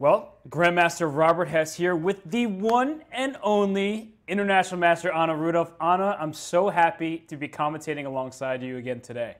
Well, Grandmaster Robert Hess here with the one and only International Master Anna Rudolph. Anna, I'm so happy to be commentating alongside you again today.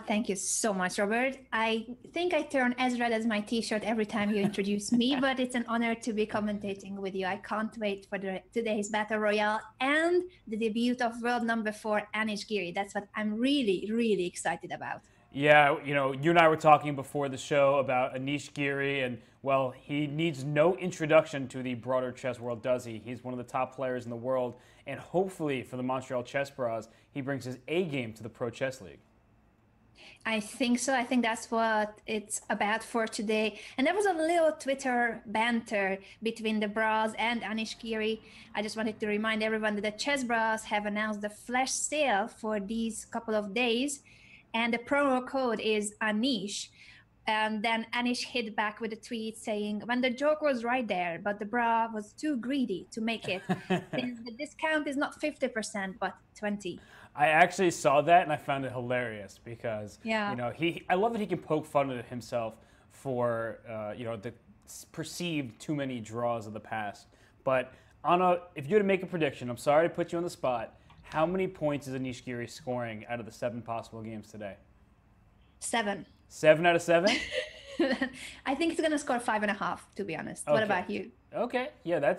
Thank you so much, Robert. I think I turn as red as my t-shirt every time you introduce me, but it's an honor to be commentating with you. I can't wait for today's Battle Royale and the debut of world number 4, Anish Giri. That's what I'm really, really excited about. Yeah, you and I were talking before the show about Anish Giri, and well, he needs no introduction to the broader chess world, does he? He's one of the top players in the world, and hopefully for the Montreal Chess Bras, he brings his A game to the Pro Chess League. I think so. I think that's what it's about for today. And there was a little Twitter banter between the Bras and Anish Giri. I just wanted to remind everyone that the Chess Bras have announced the flash sale for these couple of days. And the promo code is Anish. And then Anish hit back with a tweet saying, when the joke was right there, but the bra was too greedy to make it. The discount is not 50%, but 20. I actually saw that and I found it hilarious because Yeah. I love that he can poke fun at himself for the perceived too many draws of the past. But Anna, if you had to make a prediction, I'm sorry to put you on the spot. How many points is Anish Giri scoring out of the 7 possible games today? 7. 7 out of 7? I think he's going to score 5.5, to be honest. Okay. What about you? Okay, yeah, I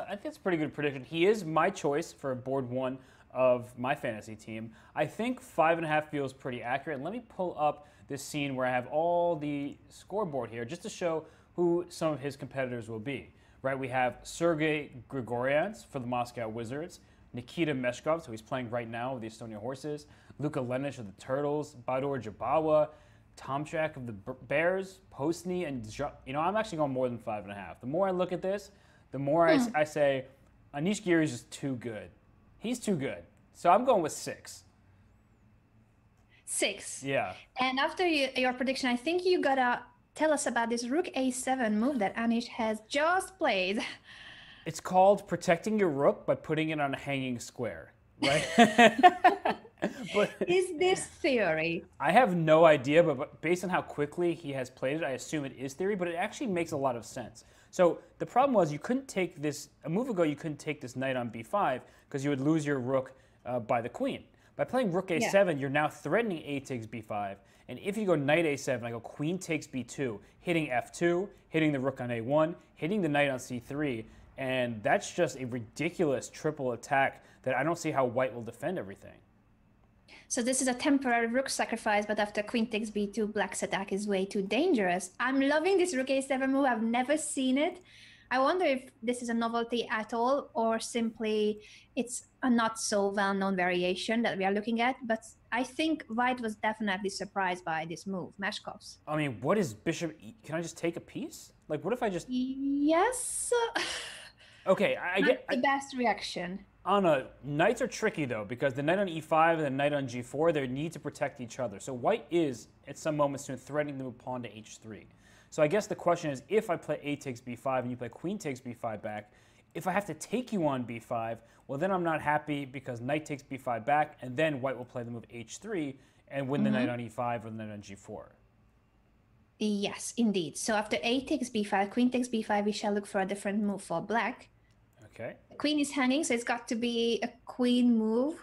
think that's a pretty good prediction. He is my choice for board 1 of my fantasy team. I think 5.5 feels pretty accurate. Let me pull up this scene where I have all the scoreboard here just to show who some of his competitors will be. Right, we have Sergei Grigorians for the Moscow Wizards, Nikita Meshkov, so he's playing right now with the Estonia Horses, Luka Lenish of the Turtles, Bador Jabawa, Tomchak of the Bears, Postny, and I'm actually going more than 5.5. The more I look at this, the more I say Anish Giri is just too good. He's too good. So I'm going with 6. 6. Yeah. And after your prediction, I think you gotta tell us about this Rook A7 move that Anish has just played. It's called protecting your rook by putting it on a hanging square, right? But is this theory? I have no idea, but based on how quickly he has played it, I assume it is theory, but it actually makes a lot of sense. So the problem was you couldn't take this, a move ago you couldn't take this knight on b5 because you would lose your rook by the queen. By playing rook a7, you're now threatening a takes b5, and if you go knight a7, I go queen takes b2, hitting f2, hitting the rook on a1, hitting the knight on c3, and that's just a ridiculous triple attack that I don't see how white will defend everything. So this is a temporary rook sacrifice, but after queen takes b2, black's attack is way too dangerous. I'm loving this rook a7 move. I've never seen it. I wonder if this is a novelty at all, or simply it's a not so well-known variation that we are looking at. But I think white was definitely surprised by this move, Meshkov's. I mean, what is bishop? Can I just take a piece? Like, what if I just? Yes. Okay, I get the best reaction. Anna, knights are tricky though, because the knight on e5 and the knight on g4, they need to protect each other. So white is, at some moments, threatening to move pawn to h3. So I guess the question is, if I play a takes b5 and you play queen takes b5 back, if I have to take you on b5, well then I'm not happy because knight takes b5 back, and then white will play the move h3 and win the knight on e5 or the knight on g4. Yes, indeed. So after a takes b5, queen takes b5, we shall look for a different move for black. Okay. Queen is hanging, so it's got to be a queen move.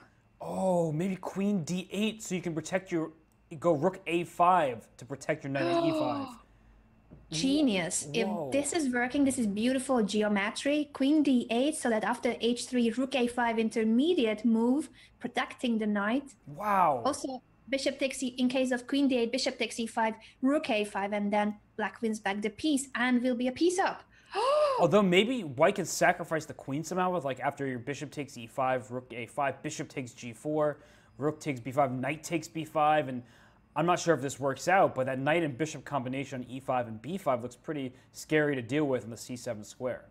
Oh, maybe queen d8 so you can protect your, go rook a5 to protect your knight on e5. Genius. Whoa. If this is working, this is beautiful geometry. Queen d8, so that after h3, rook a5 intermediate move, protecting the knight. Wow. Also, bishop takes in case of queen d8, bishop takes e5, rook a5, and then black wins back the piece and will be a piece up. Although maybe white can sacrifice the queen somehow with, like, after your bishop takes e5, rook a5, bishop takes g4, rook takes b5, knight takes b5, and I'm not sure if this works out, but that knight and bishop combination on e5 and b5 looks pretty scary to deal with in the c7 square.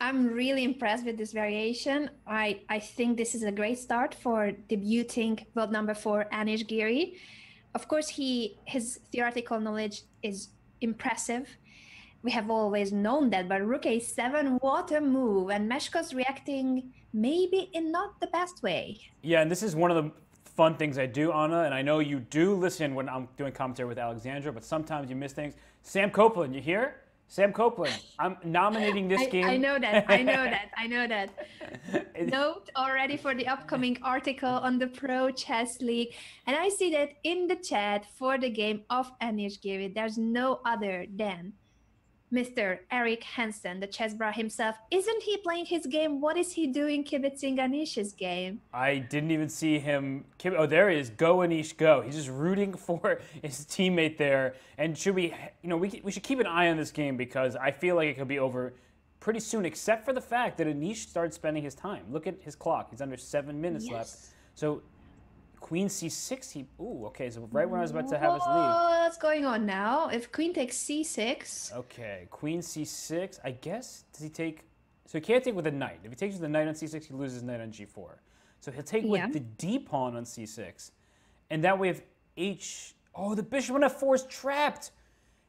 I'm really impressed with this variation. I think this is a great start for debuting world number 4, Anish Giri. Of course, his theoretical knowledge is impressive. We have always known that, but rook a7, what a move, and Meshkov's reacting maybe in not the best way. Yeah, and this is one of the fun things I do, Anna, and I know you do listen when I'm doing commentary with Alexandra, but sometimes you miss things. Sam Copeland, you here? Sam Copeland, I'm nominating this game. I know that. I know that. I know that. Note already for the upcoming article on the Pro Chess League. And I see that in the chat for the game of Anish Giri, there's no other than Mr. Eric Hansen, the chess bra himself. Isn't he playing his game? What is he doing kibitzing Anish's game? I didn't even see him. Oh, there he is. Go, Anish, go. He's just rooting for his teammate there. And should we, we should keep an eye on this game because I feel like it could be over pretty soon, except for the fact that Anish started spending his time. Look at his clock. He's under 7 minutes left. So Queen C6, okay, so right when I was about to have us leave. What's going on now? If Queen takes C6. Okay, Queen C6, I guess, does he take, so he can't take with a knight. If he takes with a knight on C6, he loses knight on G4. So he'll take with the D pawn on C6. And that way if the bishop on F4 is trapped.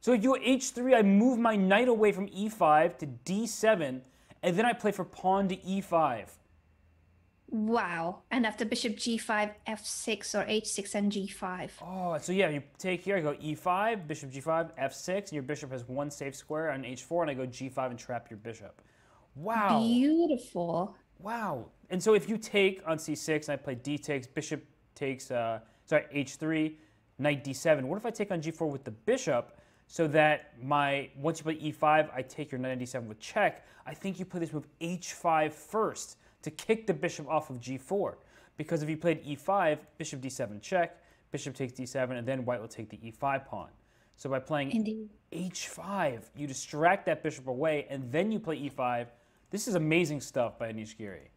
So if you go H3, I move my knight away from E5 to D7, and then I play for pawn to E5. Wow. And after bishop G5, F6 or H6 and G5. Oh, so yeah, you take here, I go E5, bishop G5, F6, and your bishop has one safe square on H4, and I go G5 and trap your bishop. Wow. Beautiful. Wow. And so if you take on C6, and I play D takes, bishop takes, H3, knight D7. What if I take on G4 with the bishop so that once you play E5, I take your knight on D7 with check? I think you play this move H5 first to kick the bishop off of G4. Because if you played E5, bishop D7 check, bishop takes D7, and then white will take the E5 pawn. So by playing H5, you distract that bishop away, and then you play E5. This is amazing stuff by Anish Giri.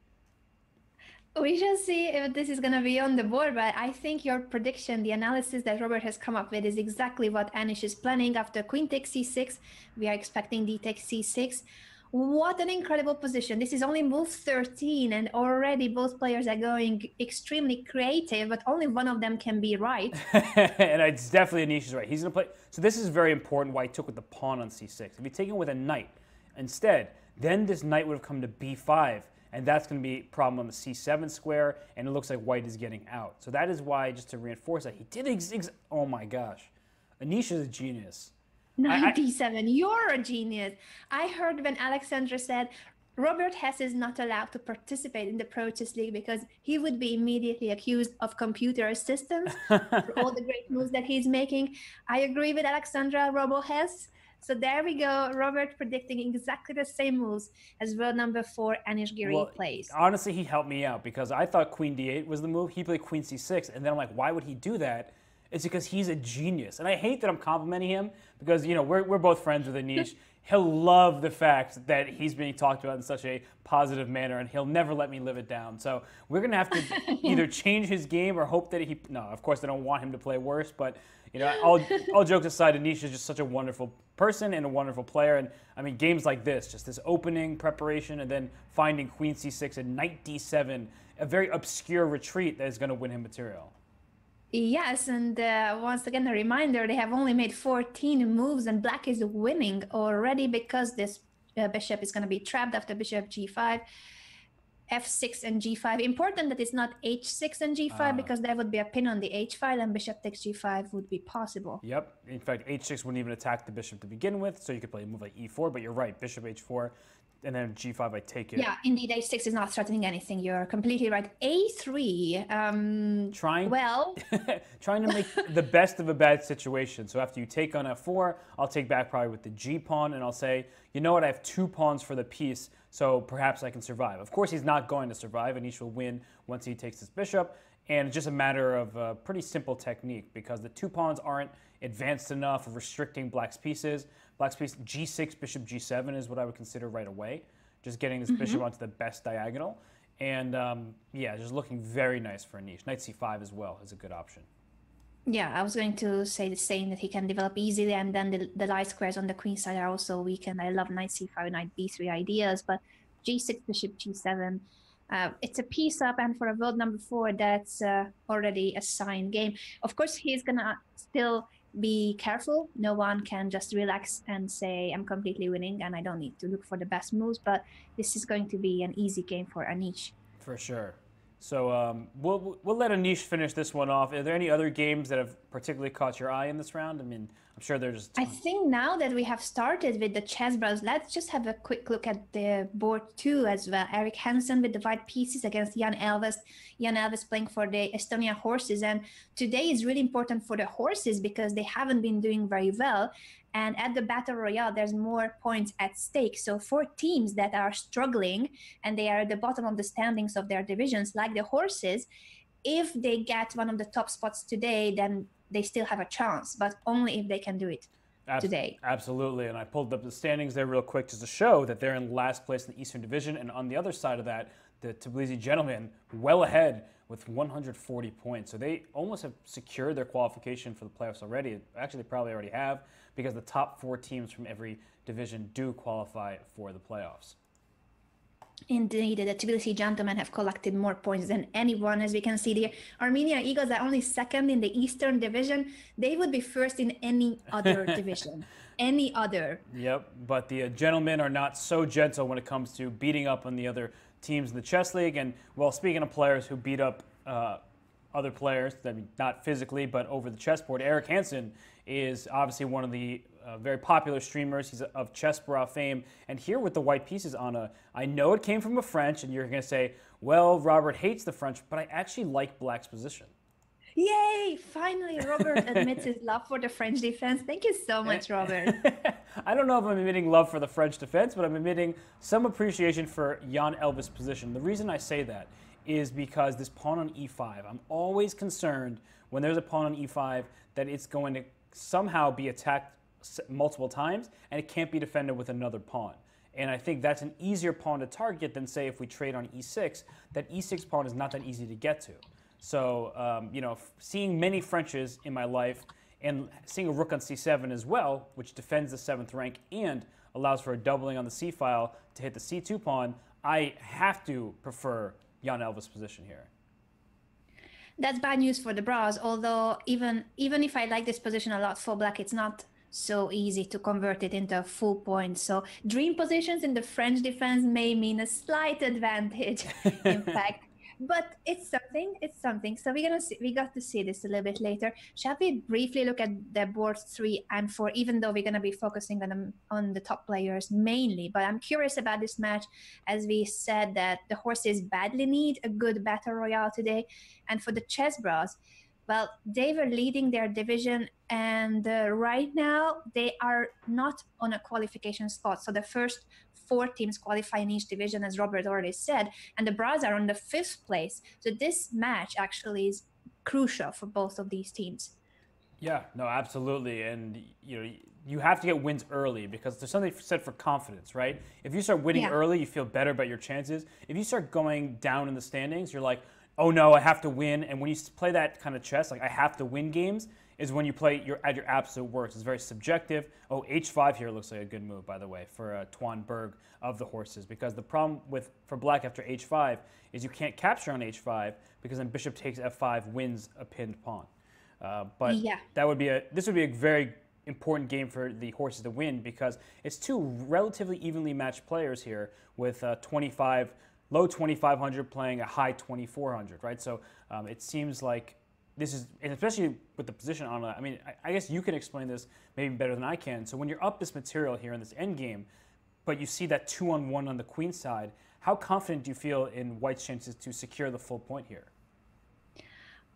We shall see if this is going to be on the board, but I think your prediction, the analysis that Robert has come up with is exactly what Anish is planning. After queen takes C6, we are expecting D takes C6. What an incredible position. This is only move 13, and already both players are going extremely creative, but only one of them can be right. And it's definitely Anish is right. He's going to play. So this is very important why he took with the pawn on C6. If he'd taken with a knight instead, then this knight would have come to B5, and that's going to be a problem on the C7 square, and it looks like white is getting out. So that is why, just to reinforce that, he did oh my gosh. Anish is a genius. Knight D7, you're a genius. I heard when Alexandra said Robert Hess is not allowed to participate in the Pro Chess League because he would be immediately accused of computer assistance for all the great moves that he's making. I agree with Alexandra Robo Hess. So there we go, Robert predicting exactly the same moves as world number 4 Anish Giri plays. Honestly, he helped me out because I thought Queen D8 was the move. He played Queen C6, and then I'm like, why would he do that? It's because he's a genius. And I hate that I'm complimenting him because, we're both friends with Anish. He'll love the fact that he's being talked about in such a positive manner, and he'll never let me live it down. So we're going to have to either change his game or hope that no, of course I don't want him to play worse, but all jokes aside, Anish is just such a wonderful person and a wonderful player. And I mean, games like this, just this opening preparation and then finding Queen C6 and Knight D7, a very obscure retreat that is going to win him material. Yes, and once again, a reminder, they have only made 14 moves, and black is winning already because this bishop is going to be trapped after bishop G5, F6 and G5. Important that it's not H6 and G5 because there would be a pin on the H file, and bishop takes G5 would be possible. Yep. In fact, H6 wouldn't even attack the bishop to begin with, so you could play a move like E4, but you're right, bishop H4. And then G5, I take it. Yeah, indeed, H6 is not threatening anything. You're completely right. A3. Trying to make the best of a bad situation. So after you take on F4, I'll take back probably with the G pawn, and I'll say, you know what, I have 2 pawns for the piece, so perhaps I can survive. Of course, he's not going to survive. Anish will win once he takes his bishop. And it's just a matter of a pretty simple technique because the 2 pawns aren't advanced enough of restricting black's pieces. Black's piece, G6, bishop G7 is what I would consider right away. Just getting this bishop onto the best diagonal. And yeah, just looking very nice for Anish. Knight C5 as well is a good option. Yeah, I was going to say the same, that he can develop easily, and then the light squares on the queen side are also weak, and I love Knight C5, Knight B3 ideas, but G6, bishop G7, it's a piece up, and for a world number 4, that's already a signed game. Of course, he's gonna still be careful. No one can just relax and say, I'm completely winning and I don't need to look for the best moves, but this is going to be an easy game for Anish. For sure. So we'll let Anish finish this one off. Are there any other games that have particularly caught your eye in this round? I mean, I'm sure there's. I think now that we have started with the chess bros, let's just have a quick look at the board two as well. Eric Hansen with the white pieces against Jan Elvis. Jan Elvis playing for the Estonia horses. And today is really important for the horses because they haven't been doing very well. And at the Battle Royale, there's more points at stake. So for teams that are struggling and they are at the bottom of the standings of their divisions, like the horses, if they get one of the top spots today, then they still have a chance, but only if they can do it today. Absolutely, and I pulled up the standings there real quick just to show that they're in last place in the Eastern Division, and on the other side of that, the Tbilisi Gentlemen well ahead with 140 points. So they almost have secured their qualification for the playoffs already. Actually, they probably already have, because the top 4 teams from every division do qualify for the playoffs. Indeed, the Tbilisi Gentlemen have collected more points than anyone. As we can see, the Armenia Eagles are only second in the Eastern Division. They would be first in any other division. Any other. Yep, but the gentlemen are not so gentle when it comes to beating up on the other teams in the chess league. And, well, speaking of players who beat up other players, I mean, not physically, but over the chessboard, Eric Hansen is obviously one of the very popular streamers. He's of Chess Bra fame. And here with the white pieces, Anna, I know it came from a French, and you're going to say, well, Robert hates the French, but I actually like Black's position. Yay! Finally, Robert admits his love for the French defense. Thank you so much, Robert. I don't know if I'm admitting love for the French defense, but I'm admitting some appreciation for Jan Elvis' position. The reason I say that is because this pawn on e5, I'm always concerned when there's a pawn on e5 that it's going to somehow be attacked multiple times, and it can't be defended with another pawn. And I think that's an easier pawn to target than, say, if we trade on e6. That e6 pawn is not that easy to get to. So, you know, seeing many Frenches in my life and seeing a rook on c7 as well, which defends the 7th rank and allows for a doubling on the c file to hit the c2 pawn, I have to prefer Jan Elvis' position here. That's bad news for the Bras, although even if I like this position a lot for Black, it's not so easy to convert it into a full point. So dream positions in the French defense may mean a slight advantage, in fact. But it's something. So we got to see this a little bit later. Shall we briefly look at the board 3 and 4, even though we're going to be focusing on the top players mainly. But I'm curious about this match, as we said that the horses badly need a good battle royale today. And for the chess bras, well, they were leading their division, and right now they are not on a qualification spot. So the first 4 teams qualify in each division, as Robert already said, and the Bras are on the 5th place. So this match actually is crucial for both of these teams. Yeah, no, absolutely. And, you know, you have to get wins early because there's something said for confidence, right? If you start winning early, you feel better about your chances. If you start going down in the standings, you're like, oh no, I have to win. And when you play that kind of chess, like I have to win games, is when you play at your absolute worst. It's very subjective. Oh, h5 here looks like a good move, by the way, for Tuan Berg of the horses, because the problem for Black after h5 is you can't capture on h5 because then bishop takes f5 wins a pinned pawn. But this would be a very important game for the horses to win because it's 2 relatively evenly matched players here with low 2,500 playing a high 2,400, right? So it seems like this is, and especially with the position on, I mean, I guess you can explain this maybe better than I can. So when you're up this material here in this endgame, but you see that 2-on-1 on the queen side, how confident do you feel in White's chances to secure the full point here?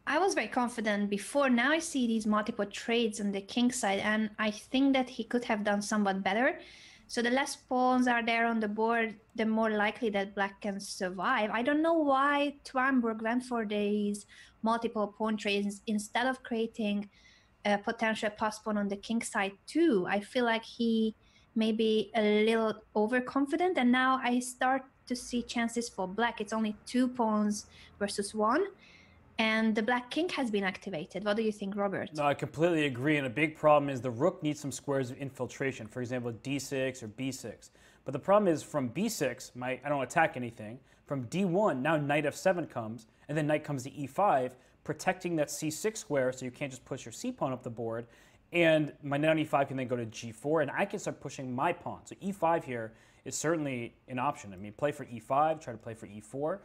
I was very confident before. Now I see these multiple trades on the king side, and I think that he could have done somewhat better. So the less pawns are there on the board, the more likely that Black can survive. I don't know why Twanberg went for these multiple pawn trades instead of creating a potential pass pawn on the king side too. I feel like he may be a little overconfident, and now I start to see chances for Black. It's only 2 pawns versus 1. And the Black king has been activated. What do you think, Robert? No, I completely agree. And a big problem is the rook needs some squares of infiltration. For example, d6 or b6. But the problem is from b6, I don't attack anything. From d1, now knight f7 comes, and then knight comes to e5, protecting that c6 square so you can't just push your c pawn up the board. And my knight on e5 can then go to g4, and I can start pushing my pawn. So e5 here is certainly an option. I mean, play for e5, try to play for e4.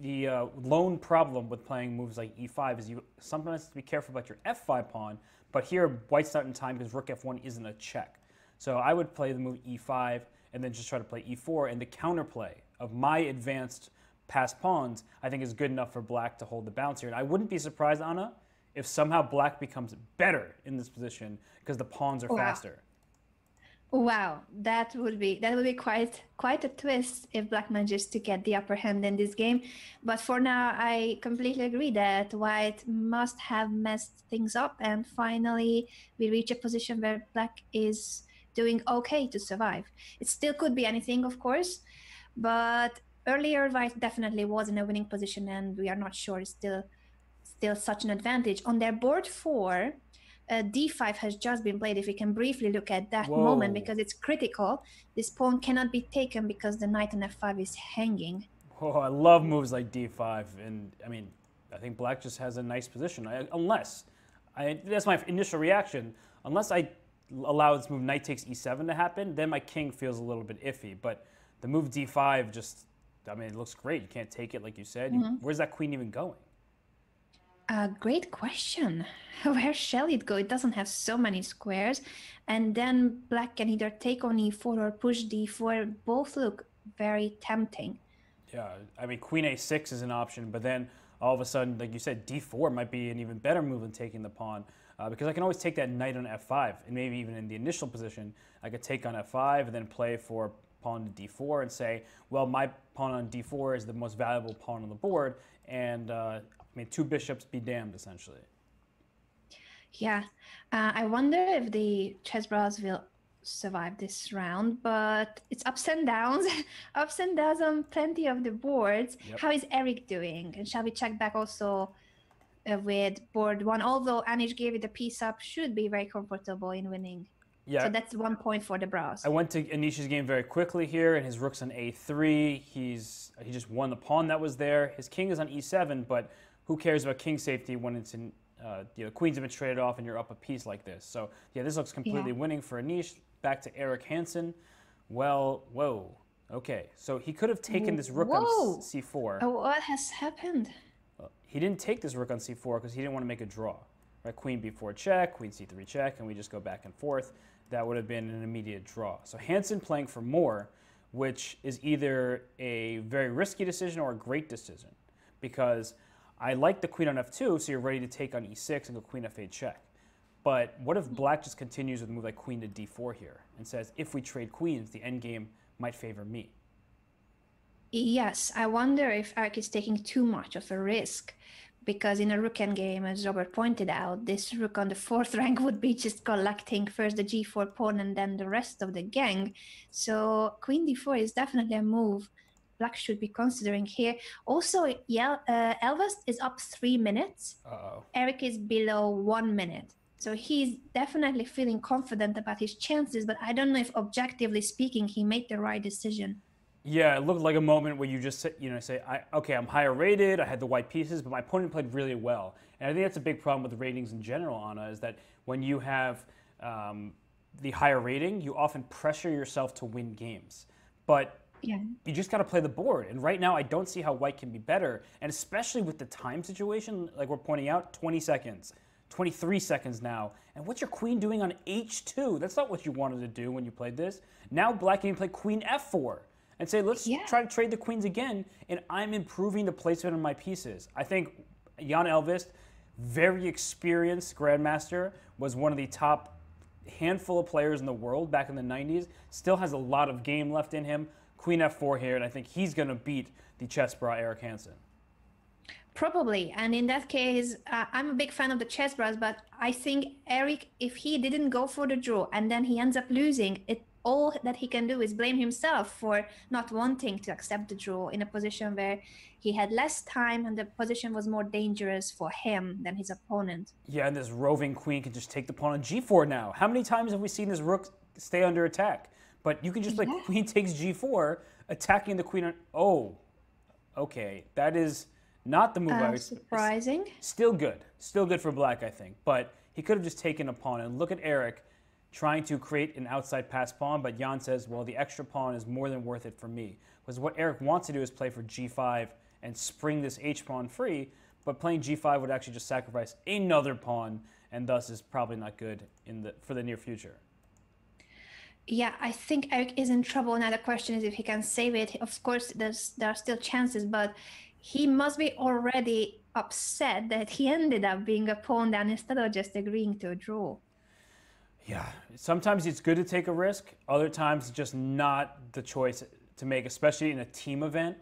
the lone problem with playing moves like e5 is you sometimes have to be careful about your f5 pawn, but here white's not in time because rook f1 isn't a check. So I would play the move e5 and then just try to play e4, and the counterplay of my advanced passed pawns I think is good enough for black to hold the bounce here. And I wouldn't be surprised, Anna, if somehow black becomes better in this position because the pawns are faster. Wow, that would be quite a twist if black manages to get the upper hand in this game. But for now, I completely agree that white must have messed things up, and finally we reach a position where black is doing okay to survive. It still could be anything, of course, but earlier white definitely was in a winning position, and we are not sure it's still such an advantage. On their board 4, d5 has just been played. If we can briefly look at that moment, because it's critical. This pawn cannot be taken because the knight on f5 is hanging. Oh, I love moves like d5, and I mean, I think black just has a nice position. That's my initial reaction. Unless I allow this move knight takes e7 to happen, then my king feels a little bit iffy. But the move d5 just, I mean, it looks great. You can't take it, like you said. Where's that queen even going? Great question. Where shall it go? It doesn't have so many squares. And then black can either take on e4 or push d4. Both look very tempting. Yeah, I mean, queen a6 is an option, but then all of a sudden, like you said, d4 might be an even better move than taking the pawn, because I can always take that knight on f5, and maybe even in the initial position, I could take on f5 and then play for pawn to d4 and say, well, my pawn on d4 is the most valuable pawn on the board, and I mean, 2 bishops be damned, essentially. Yeah, I wonder if the chess bros will survive this round, but it's ups and downs, ups and downs on plenty of the boards. Yep. How is Eric doing? And shall we check back also with board 1? Although Anish gave it a piece up, should be very comfortable in winning. Yeah. So that's 1 point for the bros. I went to Anish's game very quickly here, and his rook's on a3. He just won the pawn that was there. His king is on e7, but who cares about king safety when it's in, queens have been traded off and you're up a piece like this. So yeah, this looks completely winning for Anish. Back to Eric Hansen. Well, whoa. Okay, so he could have taken this rook on c4. Oh, what has happened? Well, he didn't take this rook on c4 because he didn't want to make a draw. Right, queen b4 check, queen c3 check, and we just go back and forth. That would have been an immediate draw. So Hansen playing for more, which is either a very risky decision or a great decision, because I like the queen on f2, so you're ready to take on e6 and go queen f8 check. But what if black just continues with a move like queen to d4 here and says, if we trade queens, the endgame might favor me? Yes, I wonder if Eric is taking too much of a risk, because in a rook endgame, as Robert pointed out, this rook on the 4th rank would be just collecting first the g4 pawn and then the rest of the gang. So queen d4 is definitely a move black should be considering here. Also, Elvis is up 3 minutes. Eric is below 1 minute. So he's definitely feeling confident about his chances, but I don't know if objectively speaking, he made the right decision. Yeah, it looked like a moment where you just say, okay, I'm higher rated, I had the white pieces, but my opponent played really well. And I think that's a big problem with ratings in general, Anna, is that when you have the higher rating, you often pressure yourself to win games. But you just got to play the board. And right now, I don't see how white can be better. And especially with the time situation, like we're pointing out, 20 seconds. 23 seconds now. And what's your queen doing on h2? That's not what you wanted to do when you played this. Now black can play queen f4 and say, let's try to trade the queens again, and I'm improving the placement of my pieces. I think Jan Elvis, very experienced grandmaster, was one of the top handful of players in the world back in the 90s, still has a lot of game left in him. Queen f4 here, and I think he's going to beat the chess bra Eric Hansen. Probably, and in that case, I'm a big fan of the chess bras, but I think Eric, if he didn't go for the draw and then he ends up losing, all that he can do is blame himself for not wanting to accept the draw in a position where he had less time and the position was more dangerous for him than his opponent. Yeah, and this roving queen can just take the pawn on g4 now. How many times have we seen this rook stay under attack? But you can just play queen takes g4, attacking the queen on... Oh, okay, that is... not the move I was... Surprising. Still good for black, I think. But he could have just taken a pawn. And look at Eric trying to create an outside pass pawn, but Jan says, well, the extra pawn is more than worth it for me. Because what Eric wants to do is play for g5 and spring this h-pawn free, but playing g5 would actually just sacrifice another pawn, and thus is probably not good for the near future. Yeah, I think Eric is in trouble. Now the question is if he can save it. Of course, there are still chances, but he must be already upset that he ended up being a pawn down instead of just agreeing to a draw. Yeah, sometimes it's good to take a risk. Other times, it's just not the choice to make, especially in a team event.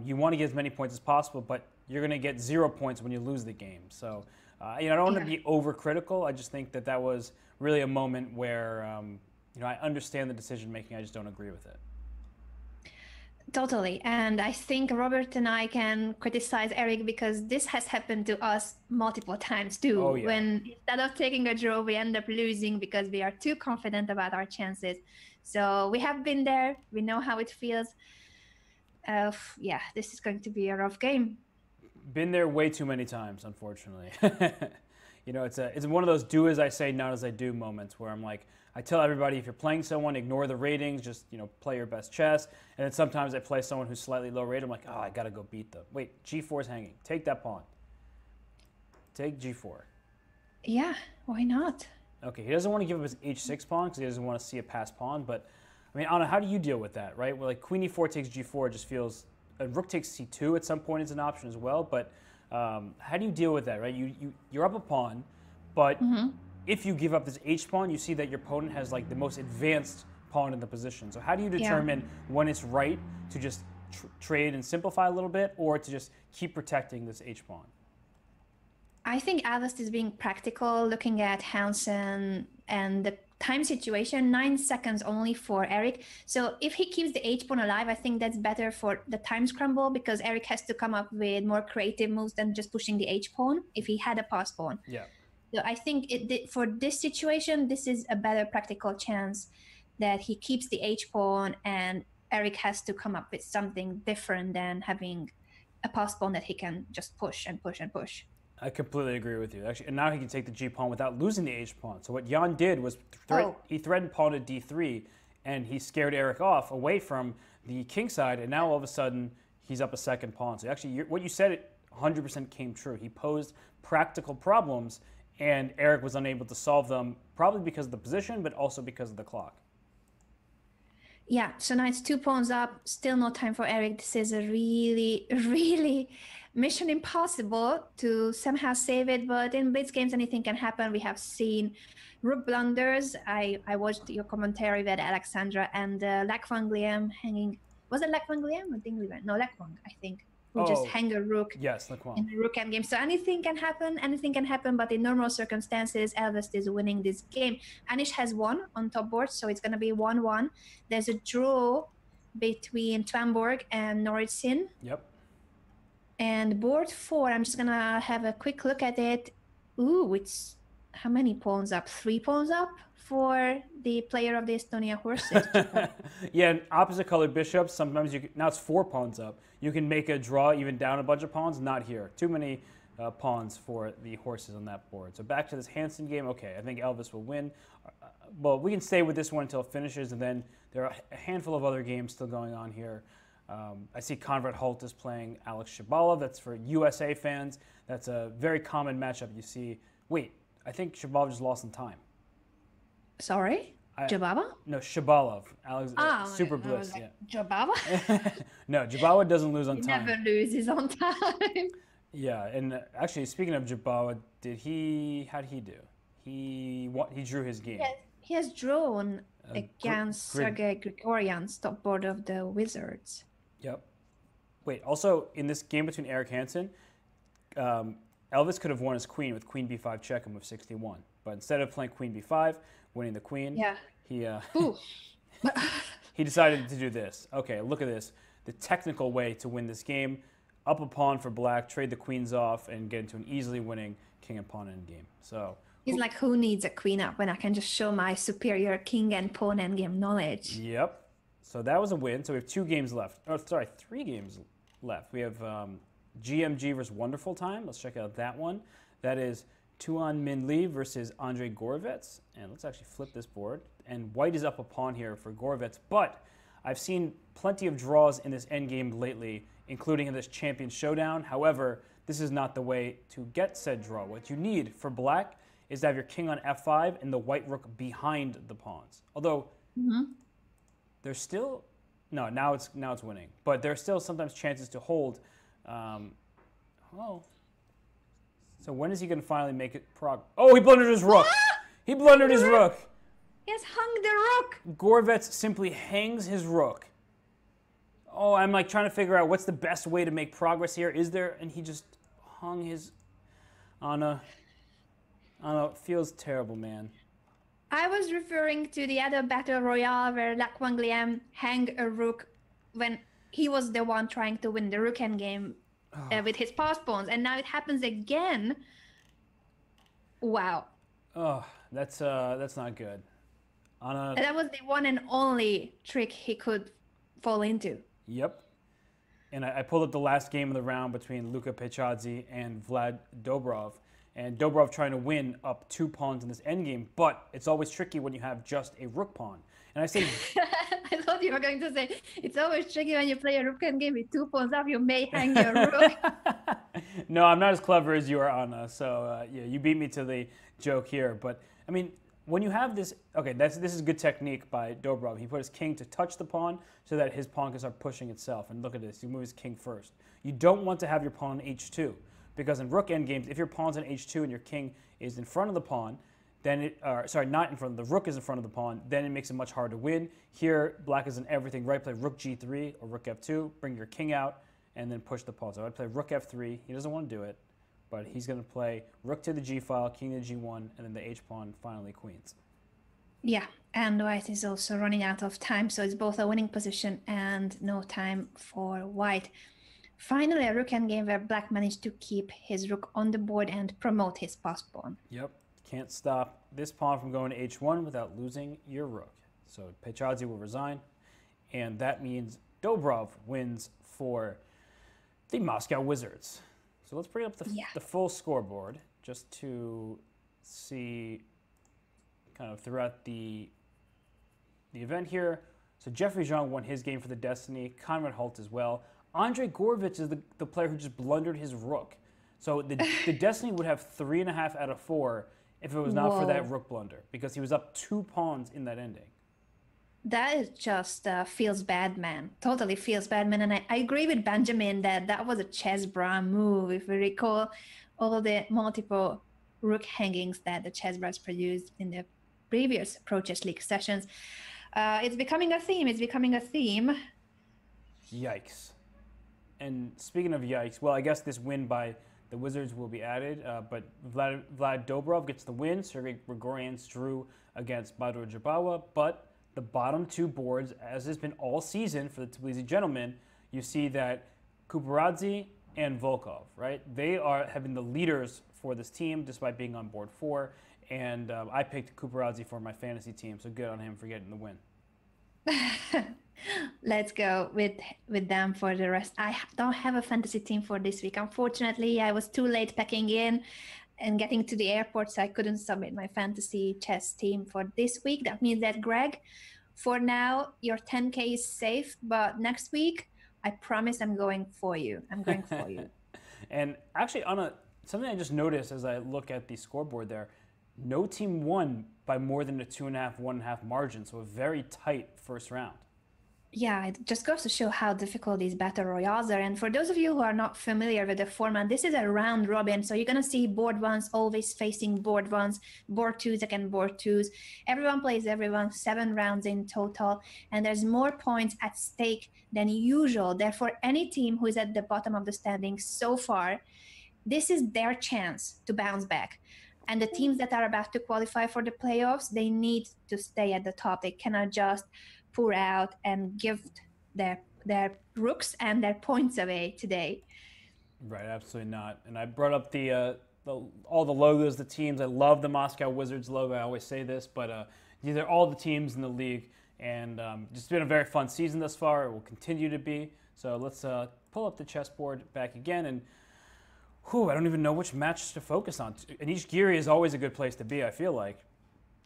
You want to get as many points as possible, but you're going to get 0 points when you lose the game. So, I don't want to be overcritical. I just think that was really a moment where, I understand the decision making. I just don't agree with it. Totally. And I think Robert and I can criticize Eric because this has happened to us multiple times too. Oh, yeah. When instead of taking a draw, we end up losing because we are too confident about our chances. So we have been there. We know how it feels. Yeah, this is going to be a rough game. Been there way too many times, unfortunately. It's one of those do as I say, not as I do moments where I'm like, I tell everybody if you're playing someone, ignore the ratings, just play your best chess. And then sometimes I play someone who's slightly low rated. I'm like, I gotta go beat them. Wait, g4 is hanging. Take that pawn. Take g4. Yeah, why not? Okay, he doesn't want to give up his h6 pawn because he doesn't want to see a passed pawn. But I mean, Anna, how do you deal with that, right? Where like queen e4 takes g4 just feels. Rook takes c2 at some point is an option as well. But how do you deal with that, right? You're up a pawn, but if you give up this h-pawn, you see that your opponent has like the most advanced pawn in the position. So how do you determine when it's right to just trade and simplify a little bit, or to just keep protecting this h-pawn? I think Alice is being practical, looking at Hansen and the time situation. 9 seconds only for Eric. So if he keeps the h-pawn alive, I think that's better for the time scramble because Eric has to come up with more creative moves than just pushing the h-pawn if he had a pass pawn. Yeah. So I think for this situation, this is a better practical chance that he keeps the h-pawn and Eric has to come up with something different than having a pass pawn that he can just push and push and push. I completely agree with you. Actually, and now he can take the g-pawn without losing the h-pawn. So what Jan did was he threatened pawn to d3, and he scared Eric off away from the king side, and now all of a sudden he's up a second pawn. So actually, what you said 100% came true. He posed practical problems, and Eric was unable to solve them, probably because of the position, but also because of the clock. Yeah, so now it's 2 pawns up, still no time for Eric. This is a really, really mission impossible to somehow save it, but in blitz games, anything can happen. We have seen rook blunders. I watched your commentary with Alexandra and Lac Van Liam hanging. Was it Lac Van Liam or Ding Liam? No, Lac Van, I think. Who just hang a rook in the rook endgame. So anything can happen, but in normal circumstances, Elvis is winning this game. Anish has won on top board, so it's going to be 1-1. There's a draw between Twanborg and Noritsin. Yep. And board 4, I'm just going to have a quick look at it. Ooh, it's how many pawns up? 3 pawns up for the player of the Estonia horses. Yeah, and opposite colored bishops, sometimes now it's 4 pawns up. You can make a draw even down a bunch of pawns. Not here. Too many pawns for the horses on that board. So back to this Hansen game. Okay, I think Elvis will win. Well, we can stay with this one until it finishes, and then there are a handful of other games still going on here. I see Conrad Holt is playing Alex Shabalov. That's for USA fans. That's a very common matchup you see. Wait, I think Shabalov just lost in time. Sorry? Jababa? No, Shabalov. Alex, Super Bliss. Like, yeah. Jababa? No, Jababa doesn't lose on time. He never loses on time. Yeah, and actually, speaking of Jababa, how did he do? He drew his game. Yes, he has drawn against Sergei Grigoryan's top board of the Wizards. Yep. Wait, also, in this game between Eric Hansen, Elvis could have won his queen with queen b5 check and move 61. But instead of playing queen b5, winning the queen, he decided to do this. Okay, look at this. The technical way to win this game, up a pawn for black, trade the queens off, and get into an easily winning king and pawn endgame. So he's like, who needs a queen up when I can just show my superior king and pawn endgame knowledge? Yep. So that was a win. So we have 2 games left. Oh, sorry, 3 games left. We have GMG versus Wonderful Time. Let's check out that one. That is Tuan Min Lee versus Andrei Gorovets. And let's actually flip this board. And white is up a pawn here for Gorovets. But I've seen plenty of draws in this endgame lately including in this champion showdown. However, this is not the way to get said draw. What you need for black is to have your king on f5 and the white rook behind the pawns. Although there's still now it's winning, but there's still sometimes chances to hold. So when is he going to finally make it Oh, he blundered his rook. He blundered his rook. He has hung the rook. Gorvets simply hangs his rook. Oh, I'm like trying to figure out what's the best way to make progress here. Is there? And he just hung his Anna. It feels terrible, man. I was referring to the other battle royale where Lac Wangliam hang a rook when he was the one trying to win the rook endgame with his pass pawns, and now it happens again. Wow. Oh, that's not good. That was the one and only trick he could fall into. Yep. And I pulled up the last game of the round between Luka Pechadze and Vlad Dobrov. And Dobrov trying to win up 2 pawns in this endgame, but it's always tricky when you have just a rook pawn. And I say... I thought you were going to say, it's always tricky when you play a rook endgame with 2 pawns up, you may hang your rook. No, I'm not as clever as you are, Anna. So, yeah, you beat me to the joke here. But, I mean, when you have this... Okay, this is good technique by Dobrov. He put his king to touch the pawn so that his pawn can start pushing itself. And look at this. You move his king first. You don't want to have your pawn on h2. Because in rook endgames, if your pawn's on h2 and your king is in front of the pawn, then not in front of the rook is in front of the pawn, then it makes it much harder to win. Here, black is in everything, right? Play rook g3 or rook f2, bring your king out, and then push the pawn. So I'd play rook f3. He doesn't want to do it, but he's going to play rook to the g file, king to g1, and then the h pawn finally queens. Yeah, and white is also running out of time, so it's both a winning position and no time for white. Finally, a rook endgame where black managed to keep his rook on the board and promote his pass pawn. Yep, can't stop this pawn from going to h1 without losing your rook. So Pechadze will resign, and that means Dobrov wins for the Moscow Wizards. So let's bring up the full scoreboard just to see kind of throughout the event here. So Jeffrey Zhang won his game for the Destiny, Conrad Holt as well. Andrei Gorvich is the player who just blundered his rook. So the Destiny would have 3.5 out of 4 if it was not for that rook blunder, because he was up 2 pawns in that ending. That is just feels bad, man. Totally feels bad, man. And I agree with Benjamin that was a chess bra move. If we recall all of the multiple rook hangings that the chess bras produced in the previous Pro Chess League sessions, it's becoming a theme. Yikes. And speaking of yikes, well, I guess this win by the Wizards will be added, but Vlad Dobrov gets the win. Sergei Grigorian's drew against Badr Jabawa, but the bottom 2 boards, as has been all season for the Tbilisi gentlemen, you see that Kuparadze and Volkov, right? They have been the leaders for this team despite being on board 4, and I picked Kuparadze for my fantasy team, so good on him for getting the win. Let's go with them for the rest. I don't have a fantasy team for this week. Unfortunately, I was too late packing in and getting to the airport, so I couldn't submit my fantasy chess team for this week. That means that, Greg, for now, your 10K is safe, but next week, I promise I'm going for you. And actually, Anna, something I just noticed as I look at the scoreboard there, no team won by more than a 2.5, 1.5 margin, so a very tight first round. Yeah, it just goes to show how difficult these battle royales are. And for those of you who are not familiar with the format, this is a round robin. So you're going to see board 1s always facing board 1s, board 2s against board 2s. Everyone plays everyone, 7 rounds in total. And there's more points at stake than usual. Therefore, any team who is at the bottom of the standings so far, this is their chance to bounce back. And the teams that are about to qualify for the playoffs, they need to stay at the top. They cannot just pour out and give their rooks and their points away today. Right, absolutely not. And I brought up all the logos, the teams. I love the Moscow Wizards logo. I always say this, but these are all the teams in the league. And just been a very fun season thus far. It will continue to be. So let's pull up the chessboard back again. And I don't even know which match to focus on. Anish Giri is always a good place to be, I feel like.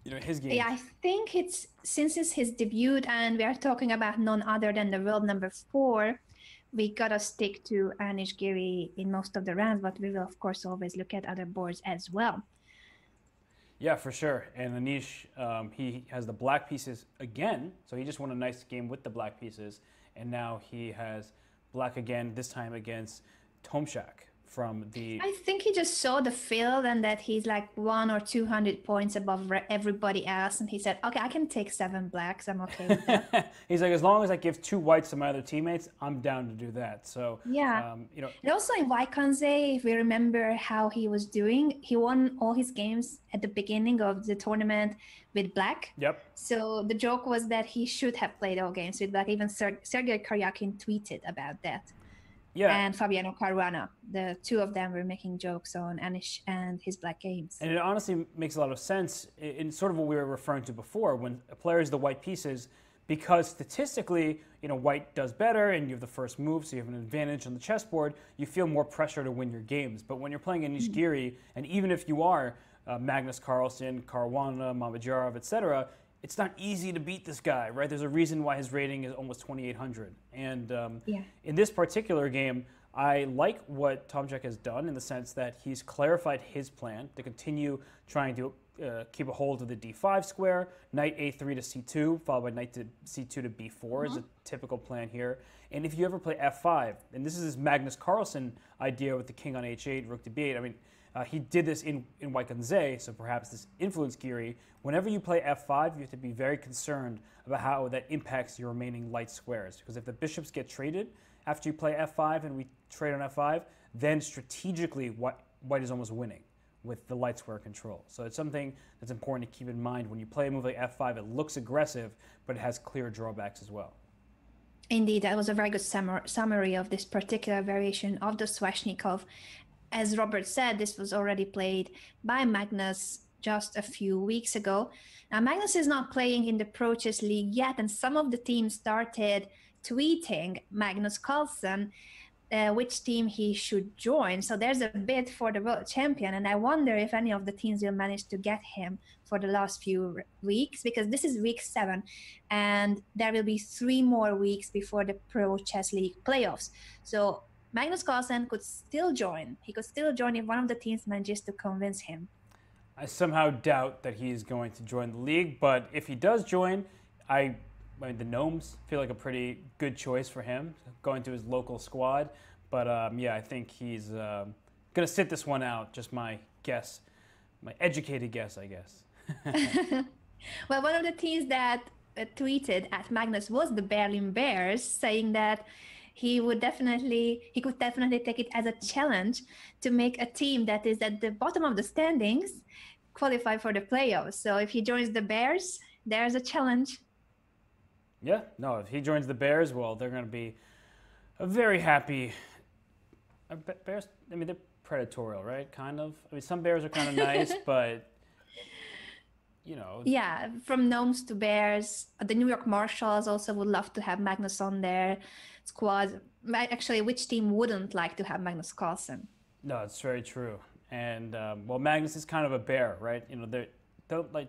His game. Yeah, I think since it's his debut and we are talking about none other than the world number 4, we gotta stick to Anish Giri in most of the rounds, but we will of course always look at other boards as well. Yeah, for sure. And Anish, he has the black pieces again, so he just won a nice game with the black pieces, and now he has black again, this time against Tomshak from the. I think he just saw the field and that he's like 100 or 200 points above everybody else, and he said, "Okay, I can take 7 blacks. I'm okay with that." He's like, as long as I give 2 whites to my other teammates, I'm down to do that. So, Yeah. you know, And also in Vaikanze, if we remember how he was doing, he won all his games at the beginning of the tournament with black. yep. So the joke was that he should have played all games with black. Even Sergei Karyakin tweeted about that. Yeah. And Fabiano Caruana. The two of them were making jokes on Anish and his black games. And it honestly makes a lot of sense in sort of what we were referring to before, when a player is the white pieces, because statistically, white does better and you have the first move, so you have an advantage on the chessboard, you feel more pressure to win your games. But when you're playing Anish Giri, and even if you are Magnus Carlsen, Caruana, Mamadjarov, etc., it's not easy to beat this guy, right? There's a reason why his rating is almost 2,800. And in this particular game, I like what Tomczyk has done in the sense that he's clarified his plan to continue trying to keep a hold of the d5 square, knight a3 to c2, followed by knight to c2 to b4 is a typical plan here. And if you ever play f5, and this is his Magnus Carlsen idea with the king on h8, rook to b8, I mean, he did this in Vaikanze, so perhaps this influenced Giri. Whenever you play f5, you have to be very concerned about how that impacts your remaining light squares. Because if the bishops get traded after you play f5 and we trade on f5, then strategically white is almost winning with the light square control. So it's something that's important to keep in mind. When you play a move like f5, it looks aggressive, but it has clear drawbacks as well. Indeed, that was a very good summary of this particular variation of the Sveshnikov. As Robert said, this was already played by Magnus just a few weeks ago. Now, Magnus is not playing in the Pro Chess League yet, and some of the teams started tweeting Magnus Carlsen which team he should join. So there's a bid for the world champion, and I wonder if any of the teams will manage to get him for the last few weeks, because this is week 7, and there will be 3 more weeks before the Pro Chess League playoffs. So Magnus Carlsen could still join. He could still join if one of the teams manages to convince him. I somehow doubt that he's going to join the league, but if he does join, I mean, the Gnomes feel like a pretty good choice for him, going to his local squad. But yeah, I think he's going to sit this one out, just my guess, my educated guess, I guess. Well, one of the teams that tweeted at Magnus was the Berlin Bears, saying that he could definitely take it as a challenge to make a team that is at the bottom of the standings qualify for the playoffs. So if he joins the Bears, there's a challenge. Yeah, no, if he joins the Bears, well, they're going to be a very happy. Bears, I mean, they're predatorial, right? Kind of. I mean, some bears are kind of nice, but Yeah, from Gnomes to Bears. The New York Marshals also would love to have Magnus on their squad. Actually, which team wouldn't like to have Magnus Carlsen? No, it's very true. And well, Magnus is kind of a bear, right? They don't like.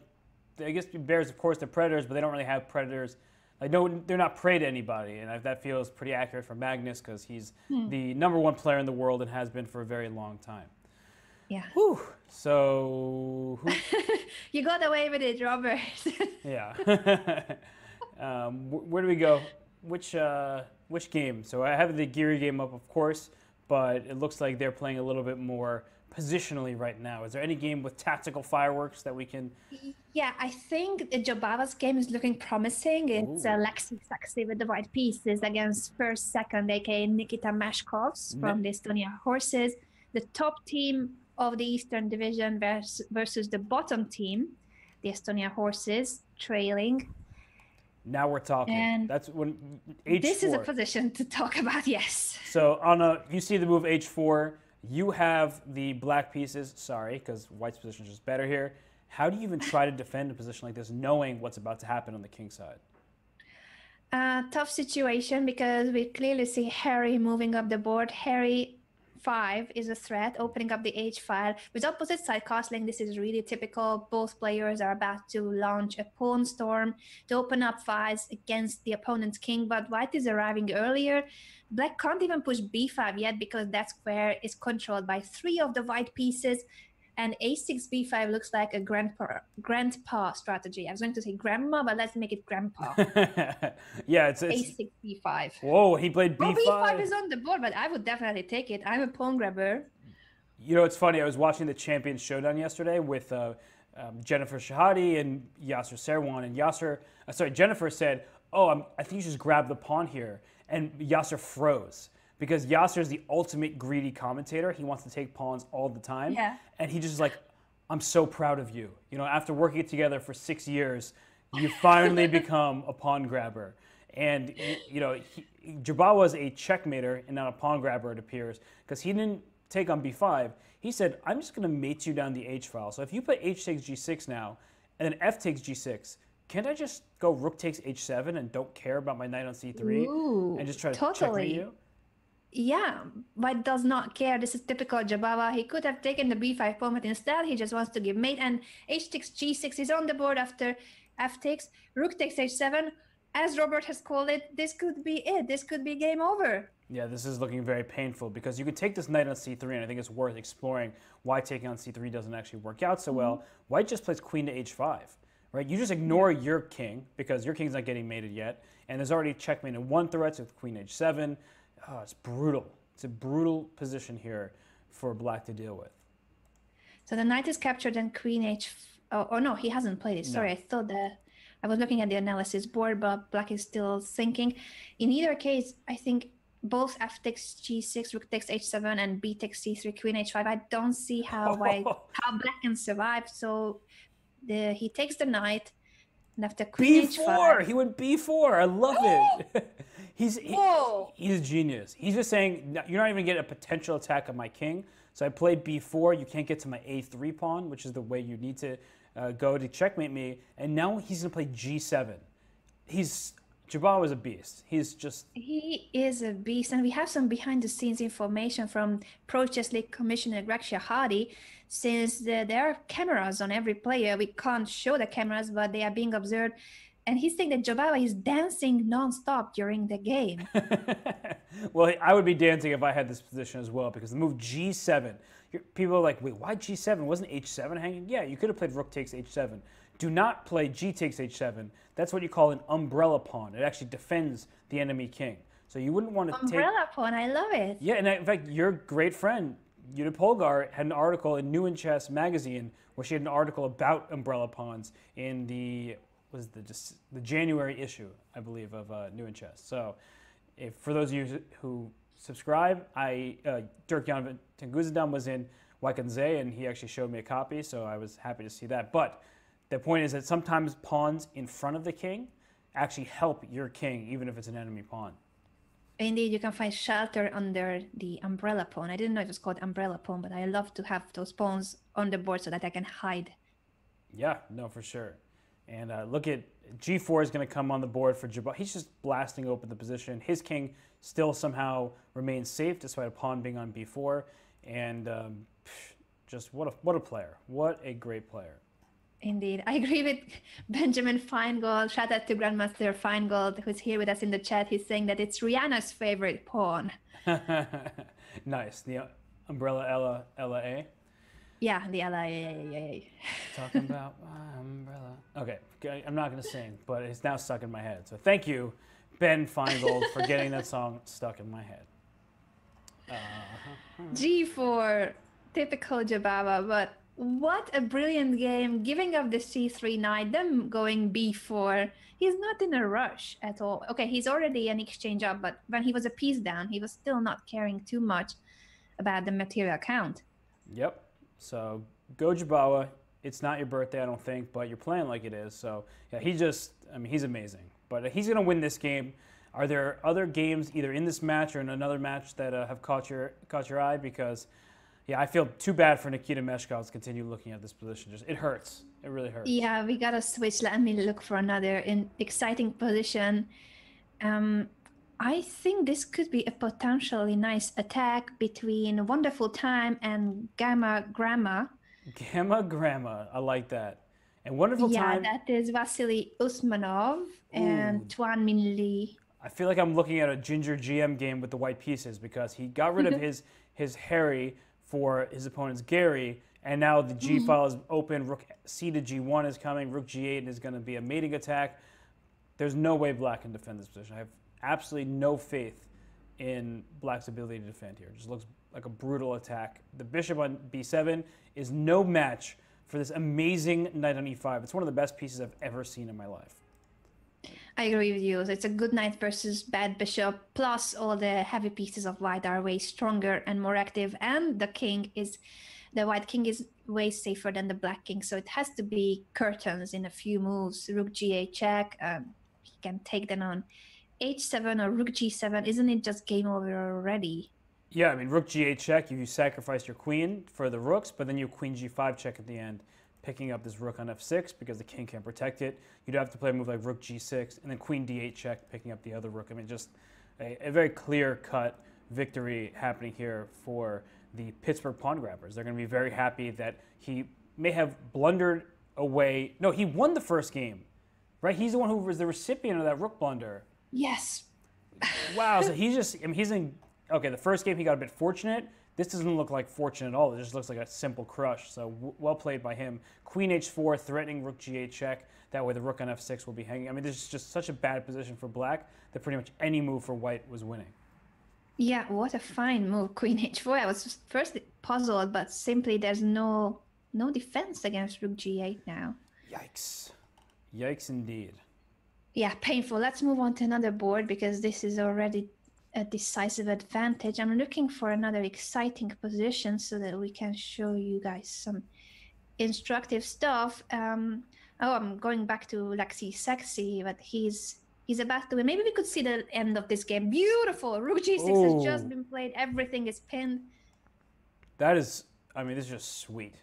I guess bears, of course, they're predators, but they don't really have predators. Like, no, they're not prey to anybody, and that feels pretty accurate for Magnus because he's the #1 player in the world and has been for a very long time. Yeah. Whew. So You got away with it, Robert. Yeah. Where do we go? Which game? So I have the Giri game up, of course, but it looks like they're playing a little bit more positionally right now. Is there any game with tactical fireworks that we can? Yeah, I think Jobava's game is looking promising. It's Lexi Saxi with the white pieces against first, second, aka Nikita Mashkovs from the Estonia Horses. The top team of the Eastern Division versus the bottom team, the Estonia Horses, trailing. Now we're talking. And that's when H4. This is a position to talk about, yes. So you see the move H4. You have the black pieces. Sorry, because white's position is just better here. How do you even try to defend a position like this, knowing what's about to happen on the king side? Tough situation because we clearly see Harry moving up the board. Harry 5 is a threat, opening up the H file. With opposite side castling, this is really typical. Both players are about to launch a pawn storm to open up files against the opponent's king, but white is arriving earlier. Black can't even push b5 yet because that square is controlled by 3 of the white pieces. And a6 b5 looks like a grandpa strategy. I was going to say grandma, but let's make it grandpa. Yeah, it's a6 b5. Whoa, he played b5. b5 is on the board, but I would definitely take it. I'm a pawn grabber. You know, it's funny. I was watching the Champions Showdown yesterday with Jennifer Shahadi and Yasser Serwan, and Jennifer said, "Oh, I think you should just grab the pawn here," and Yasser froze. Because Yasser is the ultimate greedy commentator. He wants to take pawns all the time. Yeah. And he just is like, I'm so proud of you. You know, after working together for 6 years, you finally become a pawn grabber. And, you know, Jabal was a checkmater and not a pawn grabber, it appears, because he didn't take on b5. He said, I'm just going to mate you down the h file. So if you play h takes g6 now, and then f takes g6, can't I just go rook takes h7 and don't care about my knight on c3 and just try to checkmate you? Yeah, white does not care. This is typical Jabava. He could have taken the b5 pawn, but instead he just wants to give mate. And h takes g6 is on the board after f takes. Rook takes h7. As Robert has called it, this could be it. This could be game over. Yeah, this is looking very painful because you could take this knight on c3, and I think it's worth exploring why taking on c3 doesn't actually work out so well. White just plays queen to h5, right? You just ignore your king because your king's not getting mated yet, and there's already checkmate in one threat with queen h7. Oh, it's brutal. It's a brutal position here for black to deal with. So the knight is captured and queen h... Oh, no, he hasn't played it. Sorry, no. I thought that... I was looking at the analysis board, but black is still thinking. In either case, I think both f takes g6, rook takes h7, and b takes c3, queen h5. I don't see how black can survive. So he takes the knight, and after queen h5... He went b4. I love it. He's a genius. He's just saying, you're not even getting a potential attack on my king. So I played b4. You can't get to my a3 pawn, which is the way you need to go to checkmate me. And now he's going to play g7. Jabal is a beast. He is a beast. And we have some behind-the-scenes information from Pro Chess League Commissioner Greg Shahadi. Since there are cameras on every player, we can't show the cameras, but they are being observed. And he's saying that Jabava is dancing non-stop during the game. Well, I would be dancing if I had this position as well, because the move g7, people are like, wait, why g7? Wasn't h7 hanging? Yeah, you could have played rook takes h7. Do not play g takes h7. That's what you call an umbrella pawn. It actually defends the enemy king. So you wouldn't want to umbrella pawn, I love it. Yeah, and in fact, your great friend, Judith Polgar, had an article in New in Chess magazine where she had an article about umbrella pawns in the January issue, I believe, of New in Chess. So for those of you who subscribe, Dirk Jan Tenguzadam was in Wakanze, and he actually showed me a copy, so I was happy to see that. But the point is that sometimes pawns in front of the king actually help your king, even if it's an enemy pawn. Indeed, you can find shelter under the umbrella pawn. I didn't know it was called umbrella pawn, but I love to have those pawns on the board so that I can hide. Yeah, no, for sure. And look at g4 is going to come on the board for Jabal. He's just blasting open the position. His king still somehow remains safe despite a pawn being on b4. And just what a player. What a great player. Indeed. I agree with Benjamin Feingold. Shout out to Grandmaster Feingold, who's here with us in the chat. He's saying that it's Rihanna's favorite pawn. Nice. The umbrella Ella A. Yeah, the Ella. Talking about my umbrella. Okay, I'm not going to sing, but it's now stuck in my head. So thank you, Ben Feingold, for getting that song stuck in my head. G4, typical Jabava, but what a brilliant game, giving up the c3 knight, them going b4. He's not in a rush at all. Okay, he's already an exchange up, but when he was a piece down, he was still not caring too much about the material count. Yep. So go Jabawa. It's not your birthday, I don't think, but you're playing like it is. So yeah, he's amazing. But he's going to win this game. Are there other games either in this match or in another match that have caught your eye? Because yeah, I feel too bad for Nikita Meshkov to continue looking at this position. It hurts. It really hurts. Yeah, we gotta switch. Let me look for another exciting position. I think this could be a potentially nice attack between Wonderful Time and Gamma Gramma. Gamma Grandma, I like that. And Wonderful Yeah, Time, that is Vasily Usmanov and ooh, Tuan Min Lee. I feel like I'm looking at a Ginger GM game with the white pieces because he got rid of his Harry for his opponent's Gary, and now the G file is open. Rook C to G1 is coming. Rook G8 is going to be a mating attack. There's no way Black can defend this position. I have absolutely no faith in Black's ability to defend here. It just looks like a brutal attack. The bishop on B7 is no match for this amazing knight on E5. It's one of the best pieces I've ever seen in my life. I agree with you. It's a good knight versus bad bishop, plus all the heavy pieces of white are way stronger and more active, and the white king is way safer than the black king, so it has to be curtains in a few moves. Rook G8 check, he can take them on H7 or Rook G7. Isn't it just game over already? Yeah, I mean, Rook G8 check, you sacrifice your queen for the rooks, but then you Queen G5 check at the end, picking up this rook on F6 because the king can't protect it. You'd have to play a move like Rook G6 and then Queen D8 check, picking up the other rook. I mean, just a very clear-cut victory happening here for the Pittsburgh pawn grabbers. They're going to be very happy that he may have blundered away. No, he won the first game, right? He's the one who was the recipient of that rook blunder. Yes. Wow, so he's just, I mean, he's in, okay, the first game he got a bit fortunate. This doesn't look like fortune at all. It just looks like a simple crush. So well played by him. Queen H4, threatening Rook G8 check. That way the Rook on F6 will be hanging. I mean, this is just such a bad position for Black that pretty much any move for White was winning. Yeah, what a fine move, Queen H4. I was first puzzled, but simply there's no defense against Rook G8 now. Yikes. Yikes indeed. Yeah, painful. Let's move on to another board because this is already a decisive advantage. I'm looking for another exciting position so that we can show you guys some instructive stuff. I'm going back to Lexi Sexy, but he's about to win. Maybe we could see the end of this game. Beautiful. Rook G6 has just been played. Everything is pinned. That is, I mean, this is just sweet.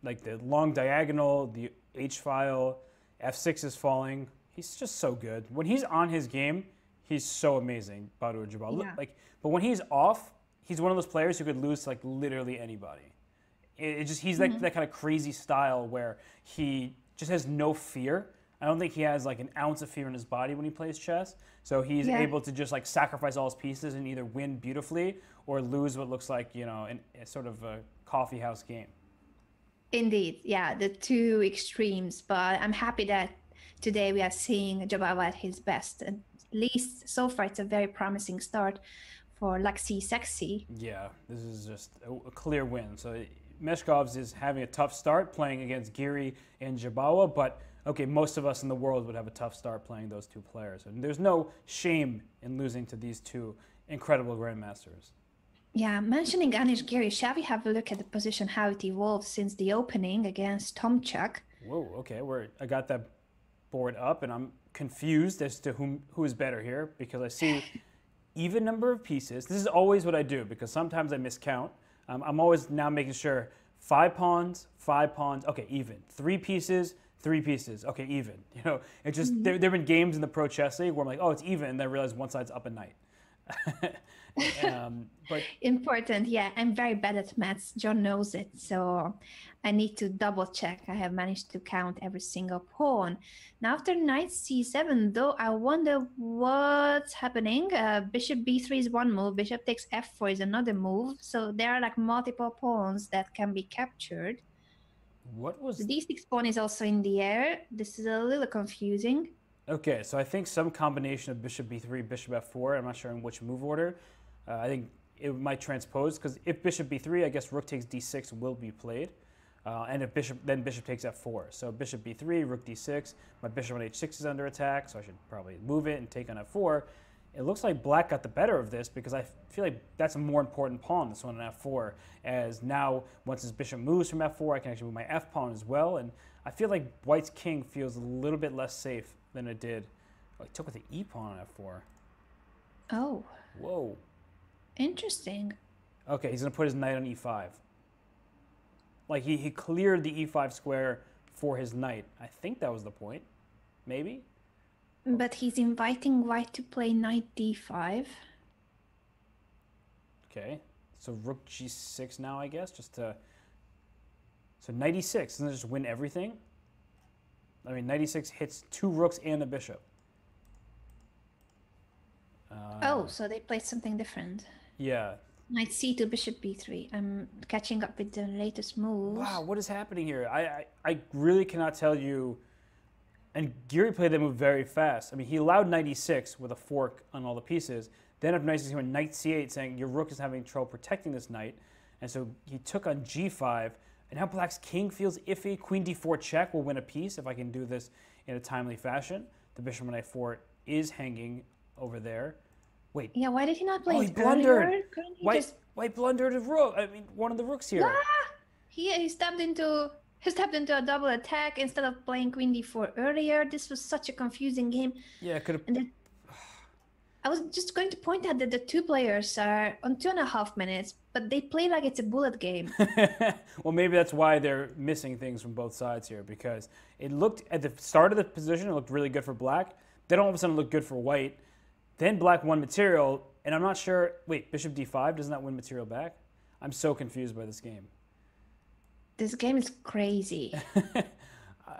Like the long diagonal, the H file, F6 is falling. He's just so good. When he's on his game, he's so amazing, Badur Jabal. Yeah. But when he's off, he's one of those players who could lose to like literally anybody. He's like that kind of crazy style where he just has no fear. I don't think he has like an ounce of fear in his body when he plays chess. So he's able to just like sacrifice all his pieces and either win beautifully or lose what looks like, you know, a sort of a coffee house game. Indeed, yeah, the two extremes. But I'm happy that today we are seeing Jabal at his best. At least so far, it's a very promising start for Lexi Sexy. Yeah, this is just a clear win. So Meshkovs is having a tough start playing against Giri and Jabawa, but okay, most of us in the world would have a tough start playing those two players. And there's no shame in losing to these two incredible grandmasters. Yeah, mentioning Anish Giri, shall we have a look at the position, how it evolved since the opening against Tomchuk? Whoa, okay, I got that board up, and I'm confused as to who is better here because I see even number of pieces. This is always what I do because sometimes I miscount. I'm always now making sure 5 pawns, okay, even. 3 pieces, 3 pieces, okay, even. You know, it just there have been games in the Pro Chess League where I'm like, oh, it's even, and then I realize one side's up a knight. But important, yeah. I'm very bad at maths. John knows it, so I need to double check. I have managed to count every single pawn. Now after knight c7, though, I wonder what's happening. Bishop b3 is one move. Bishop takes f4 is another move. So there are like multiple pawns that can be captured. what was The d6 pawn is also in the air. This is a little confusing. Okay, so I think some combination of bishop b3, bishop f4. I'm not sure in which move order. I think it might transpose because if bishop b3, I guess rook takes d6 will be played, and if bishop takes f4. So bishop b3, rook d6. My bishop on h6 is under attack, so I should probably move it and take on f4. It looks like black got the better of this because I feel like that's a more important pawn, this one on f4, as now once his bishop moves from f4, I can actually move my f pawn as well, and I feel like white's king feels a little bit less safe than it did. Oh, he took with the e pawn on f4. Oh. Whoa. Interesting. Okay, he's going to put his knight on e5. Like, he cleared the e5 square for his knight. I think that was the point. Maybe? But he's inviting white to play knight d5. Okay, so rook g6 now, I guess, just to... So knight e6, doesn't it just win everything? I mean, knight e6 hits 2 rooks and a bishop. Oh, so they played something different. Yeah. Knight c2, bishop b3. I'm catching up with the latest moves. Wow, what is happening here? I really cannot tell you. And Geary played that move very fast. I mean, he allowed knight e6 with a fork on all the pieces. Then after knight e6, he went knight c8, saying your rook is having trouble protecting this knight. And so he took on g5. And now black's king feels iffy. Queen d4 check will win a piece if I can do this in a timely fashion. The bishop on a4 is hanging over there. Wait. Yeah, why did he not play Oh, it he blundered. earlier? Couldn't he White, just... white blundered a rook. I mean, one of the rooks here. Ah! He stepped into a double attack instead of playing queen d4 earlier. This was such a confusing game. Yeah, could have. And then, I was just going to point out that the two players are on 2.5 minutes, but they play like it's a bullet game. Well, maybe that's why they're missing things from both sides here, because it looked at the start of the position, it looked really good for black. Then all of a sudden it looked good for white. Then black won material, and I'm not sure. Wait, bishop d5, doesn't that win material back? I'm so confused by this game. This game is crazy.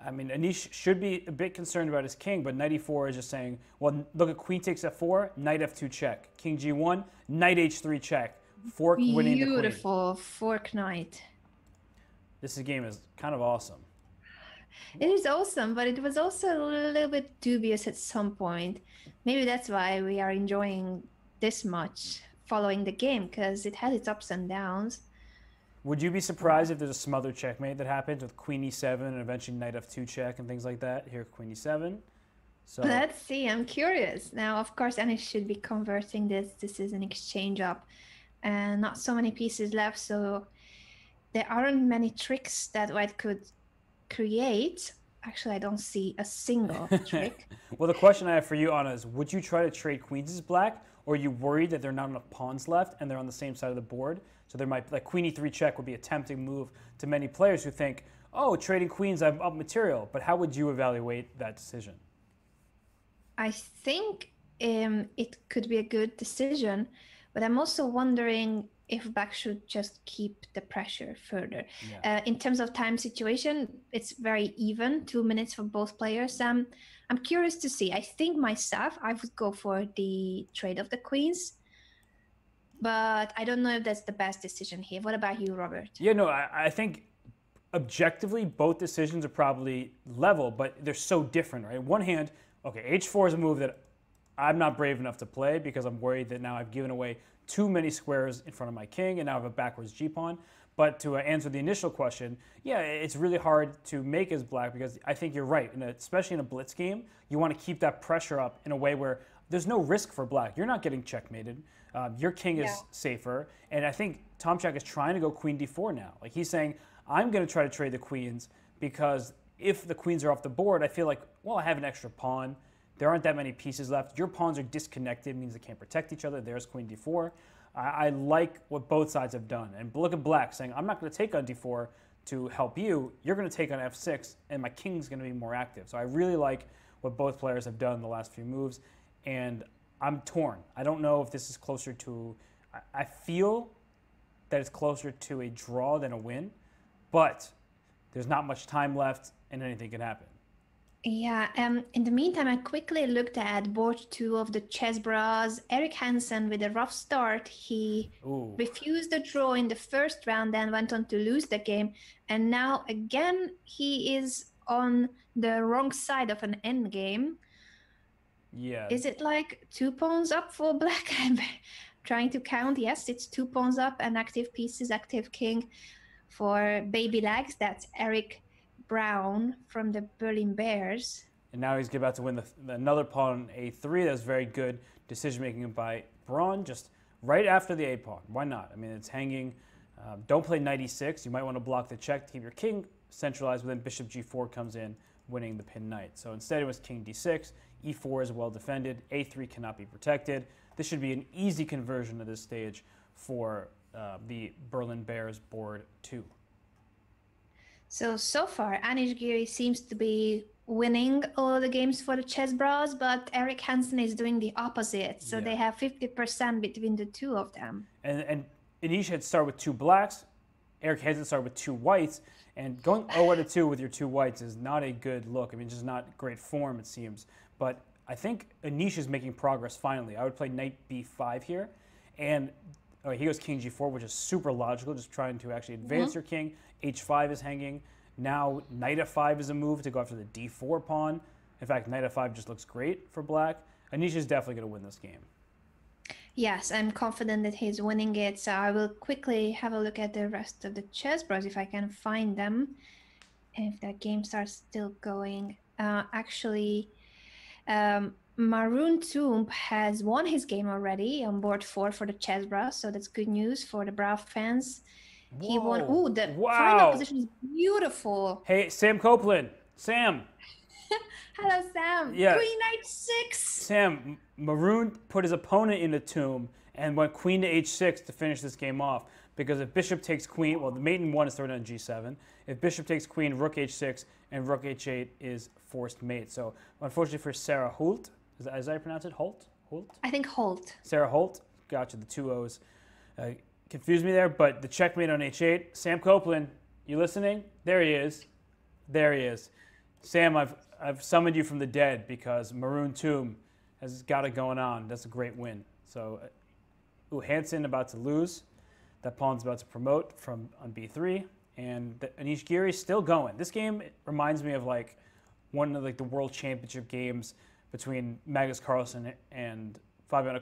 I mean, Anish should be a bit concerned about his king, but knight e4 is just saying, well, look at queen takes f4, knight f2 check. King g1, knight h3 check. Fork winning the queen. Beautiful fork knight. This game is kind of awesome. It is awesome, but it was also a little bit dubious at some point. Maybe that's why we are enjoying this much following the game, because it had its ups and downs. Would you be surprised if there's a smothered checkmate that happens with queen e7 and eventually knight f2 check and things like that? Here, queen e7. So Let's see. I'm curious. Now, of course, Anish should be converting this. This is an exchange up, and not so many pieces left, so there aren't many tricks that white could create. Actually, I don't see a single trick. Well, the question I have for you, Anna, is would you try to trade queens as black, or are you worried that there are not enough pawns left and they're on the same side of the board? So there might, like queen e3 check would be a tempting move to many players who think, oh, trading queens, I'm up material. But how would you evaluate that decision? I think it could be a good decision, but I'm also wondering if black should just keep the pressure further. Yeah. In terms of time situation, it's very even, 2 minutes for both players. I'm curious to see. I think myself, I would go for the trade of the queens, but I don't know if that's the best decision here. What about you, Robert? Yeah, no, I think objectively both decisions are probably level, but they're so different, right? On one hand, okay, h4 is a move that I'm not brave enough to play because I'm worried that now I've given away too many squares in front of my king and now I have a backwards g-pawn. But to answer the initial question, yeah, it's really hard to make as black because I think you're right. Especially in a blitz game, you want to keep that pressure up in a way where there's no risk for black. You're not getting checkmated. Your king is safer. And I think Tomczak is trying to go queen d4 now. Like he's saying, I'm going to try to trade the queens because if the queens are off the board, I feel like, well, I have an extra pawn. There aren't that many pieces left. Your pawns are disconnected, means they can't protect each other. There's queen d4. I like what both sides have done. And look at black saying, I'm not going to take on d4 to help you. You're going to take on f6, and my king's going to be more active. So I really like what both players have done in the last few moves. And I'm torn. I don't know if this is closer to... I feel that it's closer to a draw than a win. But there's not much time left, and anything can happen. Yeah, in the meantime, I quickly looked at board 2 of the chess bras. Eric Hansen, with a rough start, he refused the draw in the first round, then went on to lose the game. And now, again, he is on the wrong side of an endgame. Yeah. Is it like 2 pawns up for black? I'm trying to count. Yes, it's 2 pawns up and active pieces, active king for baby legs. That's Eric Brown from the Berlin Bears. And now he's about to win another pawn on a3. That's very good decision-making by Braun, just right after the a-pawn. Why not? I mean, it's hanging. Don't play knight e6. You might want to block the check to keep your king centralized, but then bishop g4 comes in, winning the pin knight. So instead it was king d6. e4 is well defended. a3 cannot be protected. This should be an easy conversion at this stage for the Berlin Bears board 2. So far, Anish Giri seems to be winning all the games for the Chess Bros, but Eric Hansen is doing the opposite. So Yeah. they have 50% between the two of them. And Anish had started with 2 blacks. Eric Hansen started with 2 whites. And going 0-2 with your 2 whites is not a good look. I mean, just not great form, it seems. But I think Anish is making progress finally. I would play knight b5 here. And he goes king g4, which is super logical, just trying to actually advance your king. h5 is hanging. Now knight f5 is a move to go after the d4 pawn. In fact, knight f5 just looks great for black. Anish is definitely going to win this game. Yes, I'm confident that he's winning it. So I will quickly have a look at the rest of the Chess Bros if I can find them. If that game starts still going. Actually, Maroon Tomb has won his game already on board 4 for the Chess Bros. So that's good news for the Brav fans. Whoa. He won. Oh, the Wow. final position is beautiful. Hey, Sam Copeland. Sam. Hello, Sam. Yeah. Queen knight 6. Sam, Maroon put his opponent in the tomb and went queen to h6 to finish this game off. Because if bishop takes queen, well, the mate in 1 is thrown on g7. If bishop takes queen, rook h6, and rook h8 is forced mate. So unfortunately for Sarah Holt, is that how you pronounce it? Holt? I think Holt. Sarah Holt. Gotcha, the 2 O's. Confused me there, but the checkmate on h8. Sam Copeland, you listening? There he is. There he is. Sam, I've summoned you from the dead because Maroon Tomb has got it going on. That's a great win. So, Hansen about to lose. That pawn's about to promote from on b3, and Anish Giri's still going. This game reminds me of like one of like the World Championship games between Magnus Carlsen and Fabiano